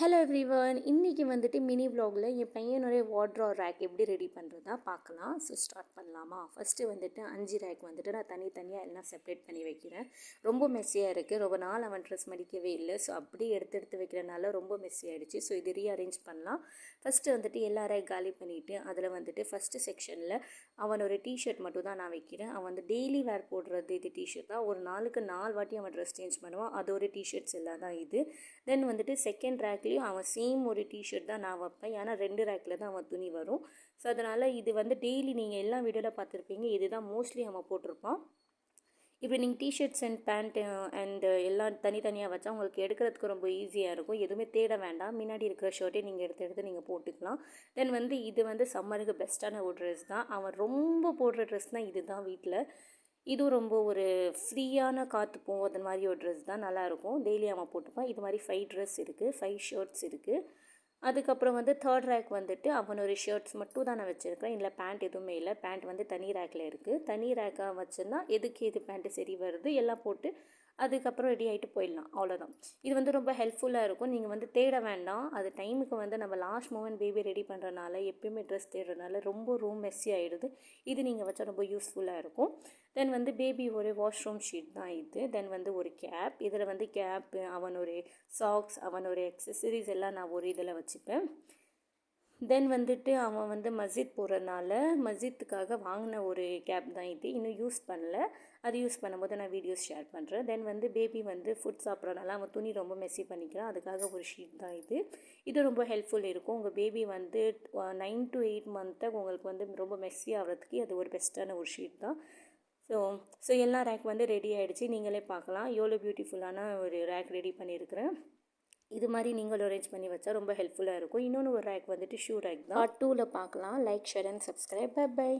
Hello everyone, இன்றைக்கி வந்துட்டு mini vlogல என் பையனுடைய வார்ட்ரோப் ரேக் எப்படி ரெடி பண்ணுறதா பார்க்கலாம். ஸோ ஸ்டார்ட் பண்ணலாமா? ஃபஸ்ட்டு வந்துட்டு 5 ரேக் வந்துட்டு நான் தனித்தனியாக எல்லாம் செப்பரேட் பண்ணி வைக்கிறேன். ரொம்ப மெஸ்ஸியாக இருக்குது. ரொம்ப நாள் அவன் ட்ரெஸ் மடிக்கவே இல்லை. ஸோ அப்படியே எடுத்து வைக்கிறனால ரொம்ப மெஸ்ஸி ஆகிடுச்சு. ஸோ இது ரீஅரேஞ்ச் பண்ணலாம். ஃபஸ்ட்டு வந்துட்டு எல்லா ரேக் காலி பண்ணிவிட்டு அதில் வந்துட்டு ஃபஸ்ட்டு செக்ஷனில் அவன் ஒரு டிஷர்ட் மட்டும் தான் நான் வைக்கிறேன். அவன் வந்து டெய்லி வேர் போடுறது இது டிஷர்ட் தான். ஒரு நாளுக்கு 4 வாட்டி அவன் ட்ரெஸ் சேஞ்ச் பண்ணுவான். அது ஒரு டிஷர்ட்ஸ் எல்லாம் தான் இது. தென் வந்துட்டு செகண்ட் ரேக் அவன் சேம் ஒரு டிஷர்ட் தான் நான் வைப்பேன். ஏன்னா 2 ரேக்கில் தான் அவன் துணி வரும். ஸோ அதனால் இது வந்து டெய்லி நீங்கள் எல்லா வீடியோவில் பார்த்துருப்பீங்க. இதுதான் மோஸ்ட்லி அவன் போட்டிருப்பான். இப்போ நீங்கள் டிஷர்ட்ஸ் அண்ட் பேண்ட்டு அண்ட் எல்லாம் தனித்தனியாக வச்சா உங்களுக்கு எடுக்கிறதுக்கு ரொம்ப ஈஸியாக இருக்கும். எதுவுமே தேட வேண்டாம். முன்னாடி இருக்கிற ஷர்ட்டே நீங்கள் எடுத்து நீங்கள் போட்டுக்கலாம். தென் வந்து இது வந்து சம்மருக்கு பெஸ்ட்டான ஒரு ட்ரெஸ் தான். அவன் ரொம்ப போடுற ட்ரெஸ் தான் இது தான் வீட்டில். இதுவும் ரொம்ப ஒரு ஃப்ரீயான காற்று போகும் அது மாதிரி ஒரு ட்ரெஸ் தான், நல்லாயிருக்கும். டெய்லி அவன் போட்டுப்பான். இது மாதிரி 5 ட்ரெஸ் இருக்குது, 5 ஷர்ட்ஸ் இருக்குது. அதுக்கப்புறம் வந்து தேர்ட் ரேக் வந்துட்டு அவன் ஒரு ஷர்ட்ஸ் மட்டும் தான் நான் வச்சுருக்கேன். இல்லை பேண்ட் எதுவுமே இல்லை. பேண்ட் வந்து தனி ரேக்கில் இருக்குது. தனி ரேக்காக வச்சுருந்தா எதுக்கு எது பேண்ட்டு சரி வருது எல்லாம் போட்டு அதுக்கப்புறம் ரெடி ஆகிட்டு போயிடலாம். அவ்வளோதான். இது வந்து ரொம்ப ஹெல்ப்ஃபுல்லாக இருக்கும். நீங்கள் வந்து தேட வேண்டாம். அது டைமுக்கு வந்து நம்ம லாஸ்ட் மூமெண்ட் பேபி ரெடி பண்ணுறனால எப்பயுமே ட்ரெஸ் தேடுறதுனால ரொம்ப ரூம் மெஸ்ஸி ஆகிடுது. இது நீங்கள் வச்சா ரொம்ப யூஸ்ஃபுல்லாக இருக்கும். தென் வந்து பேபி ஒரு வாஷ்ரூம் ஷீட் தான் இது. தென் வந்து ஒரு கேப். இதில் வந்து கேப்பு, அவன் ஒரு சாக்ஸ், அவன் ஒரு எக்ஸசரிஸ் எல்லாம் நான் ஒரு இதில் வச்சுப்பேன். தென் வந்துட்டு அவன் வந்து மஸ்ஜித் போகிறதுனால மஸ்ஜித்துக்காக வாங்கின ஒரு கேப் தான் இது. இன்னும் யூஸ் பண்ணல. அது யூஸ் பண்ணும்போது நான் வீடியோஸ் ஷேர் பண்ணுறேன். தென் வந்து பேபி வந்து ஃபுட் சாப்பிட்றதுனால அவன் துணி ரொம்ப மெஸ்ஸி பண்ணிக்கிறான். அதுக்காக ஒரு ஷீட் தான் இது. இது ரொம்ப ஹெல்ப்ஃபுல் இருக்கும். உங்கள் பேபி வந்து 9 to 8 மந்த்தை உங்களுக்கு வந்து ரொம்ப மெஸ்ஸி ஆகிறதுக்கு அது ஒரு பெஸ்ட்டான ஒரு ஷீட் தான். ஸோ எல்லா ரேக் வந்து ரெடி ஆகிடுச்சு. நீங்களே பார்க்கலாம் எவ்வளோ பியூட்டிஃபுல்லான ஒரு ரேக் ரெடி பண்ணியிருக்கிறேன். இது மாதிரி நீங்களும் அரேஞ்ச் பண்ணி வச்சா ரொம்ப ஹெல்ப்ஃபுல்லாக இருக்கும். இன்னொன்று ஒரு ரேக் வந்துட்டு ஷூ ரேக் தான். பார்ட் 2ல் பார்க்கலாம். Like, share and subscribe. By.